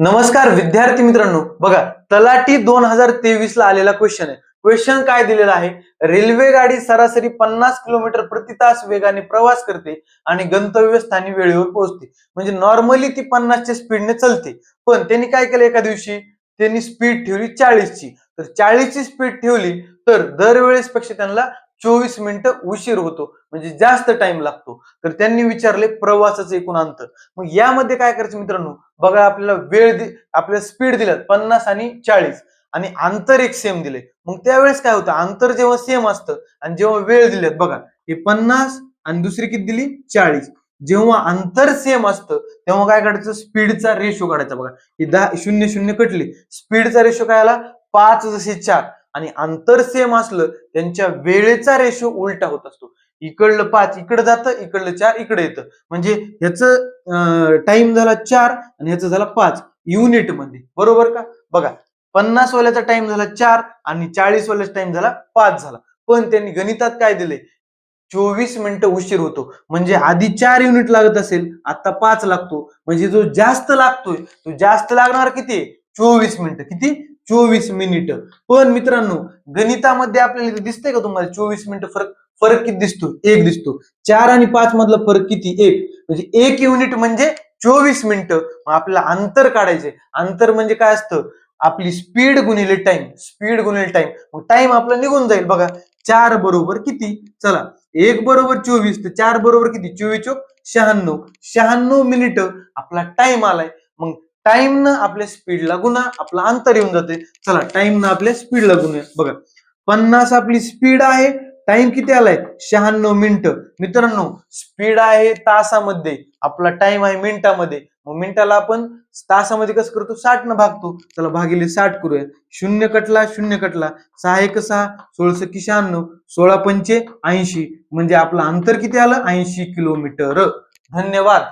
नमस्कार विद्यार्थी मित्रांनो, बघा तलाठी 2023 ला आलेला क्वेश्चन आहे. क्वेश्चन काय दिलेला आहे? रेल्वे गाडी सरासरी 50 किलोमीटर प्रति तास वेगाने प्रवास करते आणि गंतव्यस्थानी वेळेवर पोहोचते. म्हणजे नॉर्मली ती 50 च्या स्पीडने चालते, पण त्यांनी काय केलं, एका दिवशी त्यांनी स्पीड ठेवली 40 ची. तर 40 ची स्पीड ठेवली तर दरवेळेस पेक्षा त्यांना 24 मिनिटं उशीर होतो, म्हणजे जास्त टाइम लागतो. तर त्यांनी विचारले प्रवासाचं एकूण अंतर. मग यामध्ये काय करायचं मित्रांनो, बघा आपल्याला आपल्याला स्पीड दिल्यात 50 आणि 40 आणि अंतर एक सेम दिले. मग त्यावेळेस काय होतं, अंतर जेव्हा सेम असतं आणि जेव्हा वेळ दिल्यात, बघा हे 50 आणि दुसरी किती दिली 40. जेव्हा अंतर सेम असतं तेव्हा काय करायचं, स्पीडचा रेशो काढायचा. बघा ही 10 0 0 कटली, स्पीडचा रेशो काय आला 5 जसे 4. आणि अंतर सेम असलं त्यांच्या वेळेचा रेशो उलटा होत असतो. इकडलं 5 इकडे जातं, इकडलं 4 इकडे येतं. म्हणजे ह्याचं टाइम झाला 4 आणि ह्याचा झाला 5 युनिट मध्ये, बरोबर का? बघा 50 वाल्याचा टाइम झाला 4 आणि 40 वाल्याचा टाइम झाला 5 झाला. पण त्यांनी गणितात काय दिले, 24 मिनिटं उशीर होतो. म्हणजे आधी 4 युनिट लागत असेल, आता 5 लागतो. म्हणजे जो जास्त लागतोय तो जास्त लागणार किती, 24 मिनिटं. किती, 24 मिनिटं. पण मित्रांनो गणितामध्ये आपल्याला इथे दिसतंय का तुम्हाला 24 मिनिटं फरक? फरक किती दिसतो, 1 दिसतो. 4 आणि 5 मधला फरक किती, 1. म्हणजे 1 युनिट म्हणजे 24 मिनिटं. मग आपल्याला अंतर काढायचे. अंतर म्हणजे काय असतं, आपली स्पीड गुणिले टाइम, स्पीड गुणिले टाइम. मग टाइम आपला निघून जाईल. बघा 4 बरोबर किती, चला 1 बरोबर 24 तर 4 बरोबर किती, 24 चोक 96. 96 मिनिटं आपला टाइम आलाय. मग टाइम न आपल्या स्पीडला गुणा, आपला अंतर येऊन जाते. चला टाइम न आपल्या स्पीडला गुणूया. बघा 50 आपली स्पीड आहे, टाइम किती आलाय 96 मिनिटं. मित्रांनो स्पीड आहे तासामध्ये, आपला टाइम आहे मिनिटामध्ये. मग मिनिटाला आपण तासामध्ये कसं करतो, 60 न भागतो. चला भागिले 60 करूया. 0 कटला 0 कटला, 6 1 6, 16 96, 16 पंचे 80. म्हणजे आपलं अंतर किती आलं, 80 किलोमीटर. धन्यवाद.